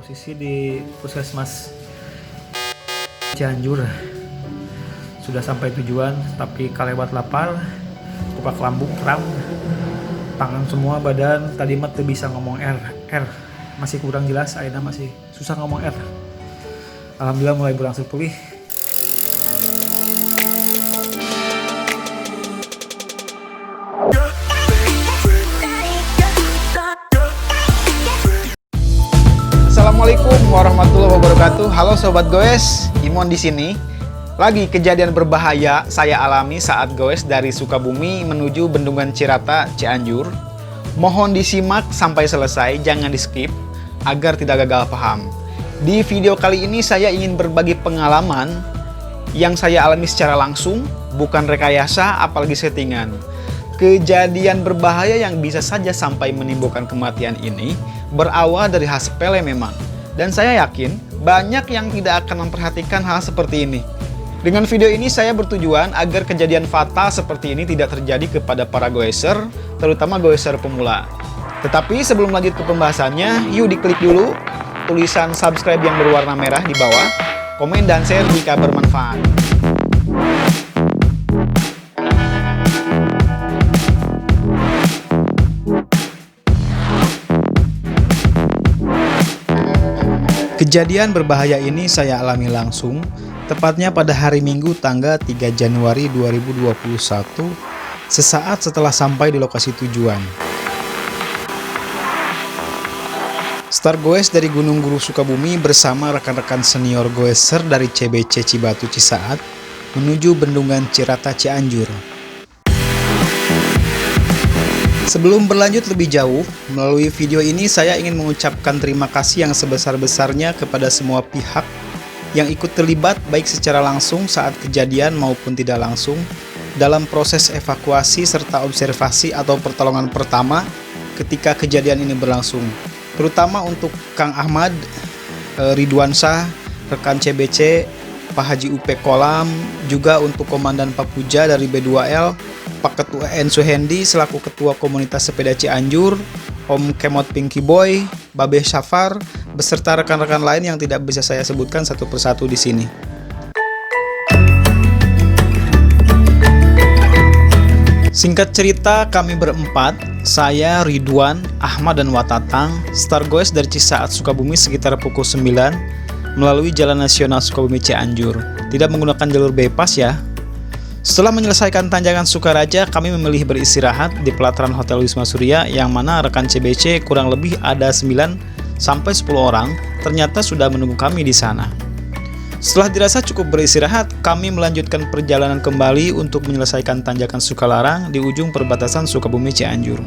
Posisi di Puskesmas Cianjur. Sudah sampai tujuan, tapi kalewat lapar, buka lambung kram, tangan semua, badan tadi mah teu bisa ngomong R, masih kurang jelas, ayeuna masih susah ngomong R. Alhamdulillah mulai berangsur pulih. Assalamualaikum warahmatullahi wabarakatuh. Halo sobat goes, Imon di sini. Lagi kejadian berbahaya saya alami saat goes dari Sukabumi menuju Bendungan Cirata, Cianjur. Mohon disimak sampai selesai, jangan di skip agar tidak gagal paham. Di video kali ini saya ingin berbagi pengalaman yang saya alami secara langsung, bukan rekayasa apalagi settingan. Kejadian berbahaya yang bisa saja sampai menimbulkan kematian ini berawal dari hal sepele memang. Dan saya yakin banyak yang tidak akan memperhatikan hal seperti ini. Dengan video ini saya bertujuan agar kejadian fatal seperti ini tidak terjadi kepada para goeser, terutama goeser pemula. Tetapi sebelum lanjut ke pembahasannya, yuk diklik dulu tulisan subscribe yang berwarna merah di bawah, komen dan share jika bermanfaat. Kejadian berbahaya ini saya alami langsung, tepatnya pada hari Minggu tanggal 3 Januari 2021, sesaat setelah sampai di lokasi tujuan. Start goes dari Gunung Guru Sukabumi bersama rekan-rekan senior goeser dari CBC Cibatu Cisaat menuju Bendungan Cirata Cianjur. Sebelum berlanjut lebih jauh, melalui video ini saya ingin mengucapkan terima kasih yang sebesar-besarnya kepada semua pihak yang ikut terlibat baik secara langsung saat kejadian maupun tidak langsung dalam proses evakuasi serta observasi atau pertolongan pertama ketika kejadian ini berlangsung. Terutama untuk Kang Ahmad, Ridwan Shah, rekan CBC, Pak Haji UP Kolam, juga untuk Komandan Papuja dari B2L, Pak Ketua N. Suhendi selaku Ketua Komunitas Sepeda Cianjur, Om Kemot Pinky Boy, Babe Syafar, beserta rekan-rekan lain yang tidak bisa saya sebutkan satu persatu di sini. Singkat cerita, kami berempat, saya, Ridwan, Ahmad, dan Watatang, start goes dari Cisaat Sukabumi sekitar pukul 9 melalui Jalan Nasional Sukabumi Cianjur. Tidak menggunakan jalur bypass ya. Setelah menyelesaikan tanjakan Sukaraja, kami memilih beristirahat di pelataran Hotel Wisma Surya yang mana rekan CBC kurang lebih ada 9-10 orang ternyata sudah menunggu kami di sana. Setelah dirasa cukup beristirahat, kami melanjutkan perjalanan kembali untuk menyelesaikan tanjakan Sukalarang di ujung perbatasan Sukabumi Cianjur.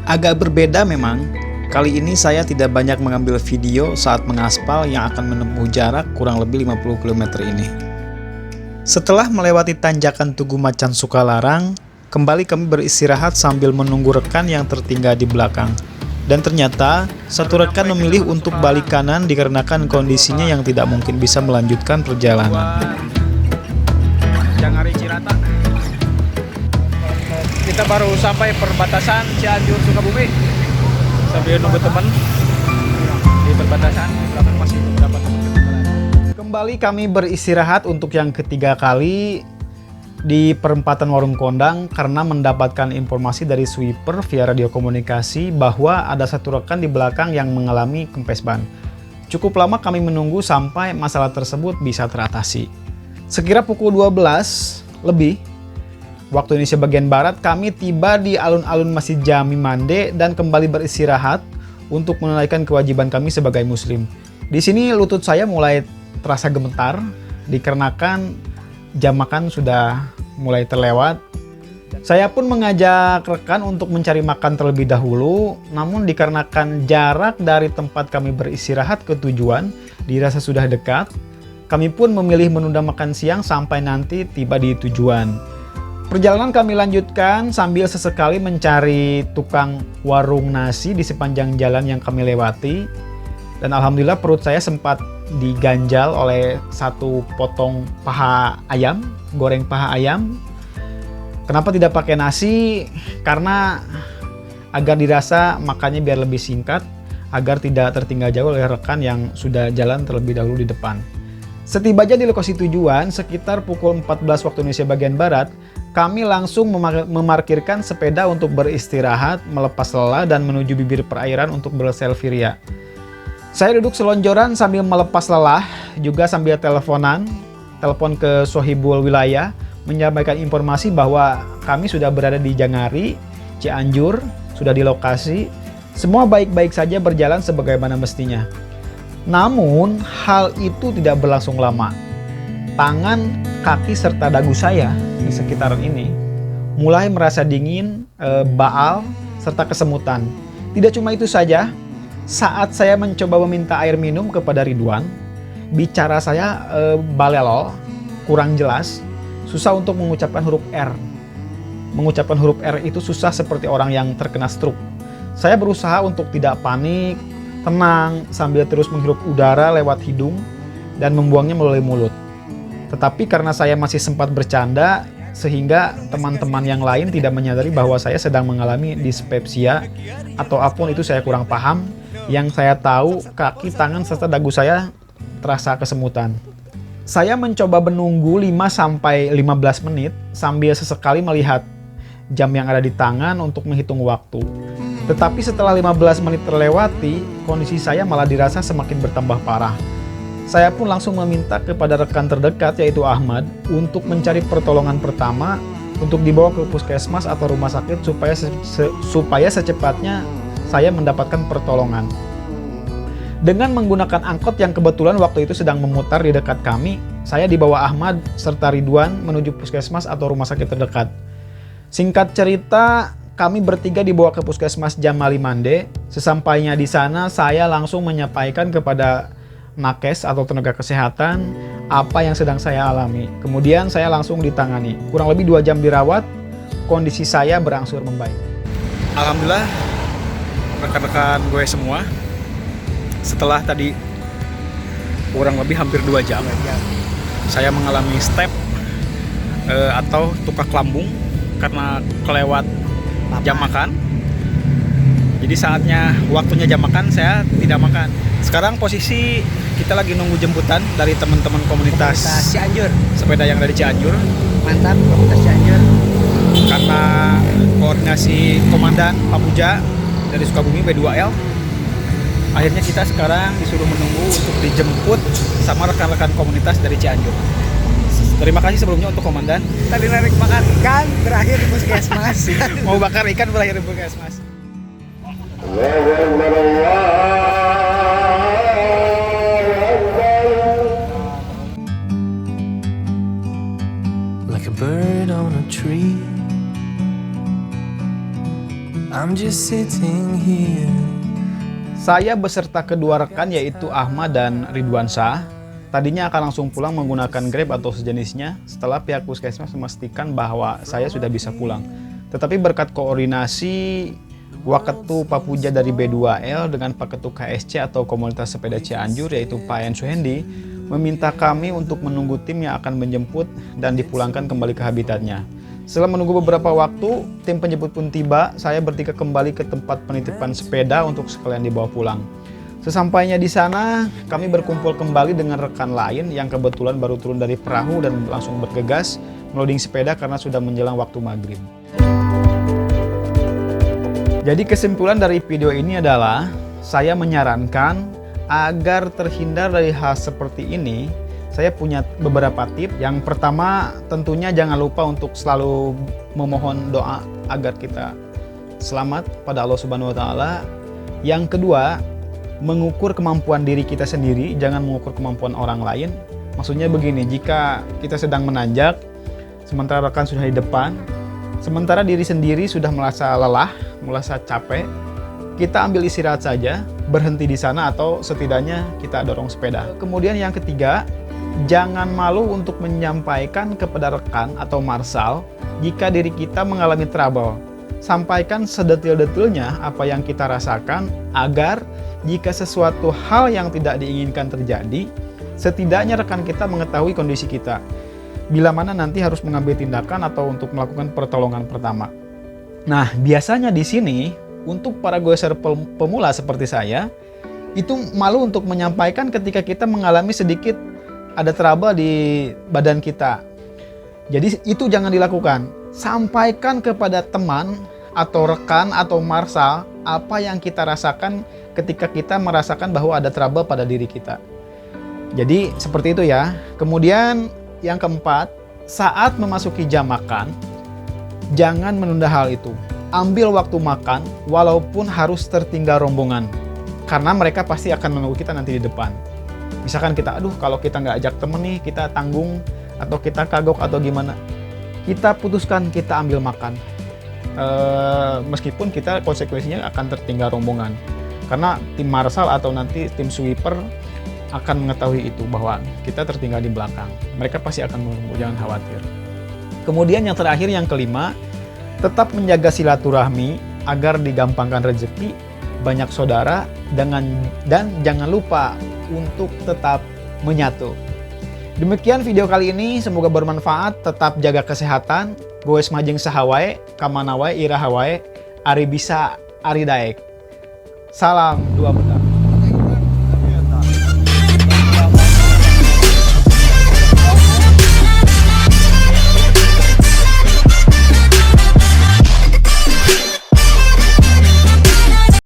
Agak berbeda memang, kali ini saya tidak banyak mengambil video saat mengaspal yang akan menempuh jarak kurang lebih 50 km ini. Setelah melewati tanjakan Tugu Macan Sukalarang, kembali kami beristirahat sambil menunggu rekan yang tertinggal di belakang. Dan ternyata, satu rekan memilih untuk balik kanan dikarenakan kondisinya yang tidak mungkin bisa melanjutkan perjalanan. Jangari Cirata. Kita baru sampai perbatasan Cianjur Sukabumi. Sambil nunggu teman di perbatasan, masih beberapa teman. Kembali kami beristirahat untuk yang ketiga kali di perempatan Warung Kondang karena mendapatkan informasi dari sweeper via radio komunikasi bahwa ada satu rekan di belakang yang mengalami kempes ban. Cukup lama kami menunggu sampai masalah tersebut bisa teratasi. Sekira pukul 12 lebih waktu Indonesia bagian Barat, kami tiba di alun-alun Masjid Jami Mande dan kembali beristirahat untuk menunaikan kewajiban kami sebagai muslim. Di sini lutut saya mulai terasa gemetar dikarenakan jam makan sudah mulai terlewat. Saya pun mengajak rekan untuk mencari makan terlebih dahulu, namun dikarenakan jarak dari tempat kami beristirahat ke tujuan dirasa sudah dekat, kami pun memilih menunda makan siang sampai nanti tiba di tujuan. Perjalanan kami lanjutkan sambil sesekali mencari tukang warung nasi di sepanjang jalan yang kami lewati. Dan alhamdulillah perut saya sempat diganjal oleh satu potong paha ayam, goreng paha ayam. Kenapa tidak pakai nasi? Karena agar dirasa makannya biar lebih singkat, agar tidak tertinggal jauh oleh rekan yang sudah jalan terlebih dahulu di depan. Setibanya di lokasi tujuan, sekitar pukul 14 waktu Indonesia bagian Barat, kami langsung memarkirkan sepeda untuk beristirahat, melepas lelah, dan menuju bibir perairan untuk berselfie ria. Saya duduk selonjoran sambil melepas lelah, juga sambil telepon ke Sohibul Wilayah, menyampaikan informasi bahwa kami sudah berada di Jangari, Cianjur, sudah di lokasi, semua baik-baik saja berjalan sebagaimana mestinya. Namun, hal itu tidak berlangsung lama. Tangan, kaki, serta dagu saya di sekitaran ini mulai merasa dingin, baal, serta kesemutan. Tidak cuma itu saja, saat saya mencoba meminta air minum kepada Ridwan, bicara saya balelol, kurang jelas, susah untuk mengucapkan huruf R. Mengucapkan huruf R itu susah seperti orang yang terkena stroke. Saya berusaha untuk tidak panik, tenang, sambil terus menghirup udara lewat hidung dan membuangnya melalui mulut. Tetapi karena saya masih sempat bercanda, sehingga teman-teman yang lain tidak menyadari bahwa saya sedang mengalami dispepsia atau apapun itu saya kurang paham. Yang saya tahu, kaki, tangan, serta dagu saya terasa kesemutan. Saya mencoba menunggu 5-15 menit sambil sesekali melihat jam yang ada di tangan untuk menghitung waktu. Tetapi setelah 15 menit terlewati, kondisi saya malah dirasa semakin bertambah parah. Saya pun langsung meminta kepada rekan terdekat yaitu Ahmad untuk mencari pertolongan pertama untuk dibawa ke puskesmas atau rumah sakit supaya secepatnya saya mendapatkan pertolongan. Dengan menggunakan angkot yang kebetulan waktu itu sedang memutar di dekat kami, saya dibawa Ahmad serta Ridwan menuju puskesmas atau rumah sakit terdekat. Singkat cerita, kami bertiga dibawa ke puskesmas Jamali Mande. Sesampainya di sana, saya langsung menyampaikan kepada nakes atau tenaga kesehatan apa yang sedang saya alami. Kemudian saya langsung ditangani. Kurang lebih 2 jam dirawat, kondisi saya berangsur membaik. Alhamdulillah, rekan-rekan gue semua, setelah tadi kurang lebih hampir 2 jam, saya mengalami step atau tukak lambung karena kelewat jam makan. Jadi waktunya jam makan, saya tidak makan. Sekarang posisi kita lagi nunggu jemputan dari teman-teman komunitas Cianjur. Sepeda yang dari Cianjur. Mantap, komunitas Cianjur. Karena koordinasi komandan Pak Puja dari Sukabumi B2L, akhirnya kita sekarang disuruh menunggu untuk dijemput sama rekan-rekan komunitas dari Cianjur. Terima kasih sebelumnya untuk komandan. Tadi narik makan ikan, berakhir di puskesmas. Mau bakar ikan, berakhir di puskesmas. Like a bird on a tree, I'm just sitting here. Saya beserta kedua rekan yaitu Ahmad dan Ridwan Shah tadinya akan langsung pulang menggunakan Grab atau sejenisnya setelah pihak puskesmas memastikan bahwa saya sudah bisa pulang. Tetapi berkat koordinasi Waketu Pak Puja dari B2L dengan Pak Ketua KSC atau Komunitas Sepeda Cianjur yaitu Pak En Suhendi meminta kami untuk menunggu tim yang akan menjemput dan dipulangkan kembali ke habitatnya. Setelah menunggu beberapa waktu, tim penjemput pun tiba. Saya bertiga kembali ke tempat penitipan sepeda untuk sekalian dibawa pulang. Sesampainya di sana, kami berkumpul kembali dengan rekan lain yang kebetulan baru turun dari perahu dan langsung bergegas meloading sepeda karena sudah menjelang waktu maghrib. Jadi kesimpulan dari video ini adalah, saya menyarankan agar terhindar dari hal seperti ini, saya punya beberapa tips. Yang pertama, tentunya jangan lupa untuk selalu memohon doa agar kita selamat pada Allah Subhanahu wa Ta'ala. Yang kedua, mengukur kemampuan diri kita sendiri, jangan mengukur kemampuan orang lain. Maksudnya begini, jika kita sedang menanjak, sementara rekan sudah di depan, sementara diri sendiri sudah merasa lelah, merasa capek, kita ambil istirahat saja, berhenti di sana atau setidaknya kita dorong sepeda. Kemudian yang ketiga, jangan malu untuk menyampaikan kepada rekan atau marsal jika diri kita mengalami trouble. Sampaikan sedetil-detilnya apa yang kita rasakan agar jika sesuatu hal yang tidak diinginkan terjadi, setidaknya rekan kita mengetahui kondisi kita. Bila mana nanti harus mengambil tindakan atau untuk melakukan pertolongan pertama. Nah, biasanya di sini untuk para goeser pemula seperti saya, itu malu untuk menyampaikan ketika kita mengalami sedikit ada trouble di badan kita. Jadi itu jangan dilakukan. Sampaikan kepada teman atau rekan atau marshal apa yang kita rasakan ketika kita merasakan bahwa ada trouble pada diri kita. Jadi seperti itu ya. Kemudian yang keempat, saat memasuki jam makan, jangan menunda hal itu. Ambil waktu makan walaupun harus tertinggal rombongan. Karena mereka pasti akan menunggu kita nanti di depan. Misalkan kita, aduh kalau kita nggak ajak temen nih, kita tanggung atau kita kagok atau gimana. Kita putuskan kita ambil makan. Meskipun kita konsekuensinya akan tertinggal rombongan. Karena tim marshal atau nanti tim sweeper akan mengetahui itu bahwa kita tertinggal di belakang. Mereka pasti akan menunggu, jangan khawatir. Kemudian yang terakhir, yang kelima, tetap menjaga silaturahmi agar digampangkan rezeki, banyak saudara, dan jangan lupa untuk tetap menyatu. Demikian video kali ini, semoga bermanfaat. Tetap jaga kesehatan. Goes majeng sahawae, kamana wae ira hawae, ari bisa ari daek. Salam 2 menit.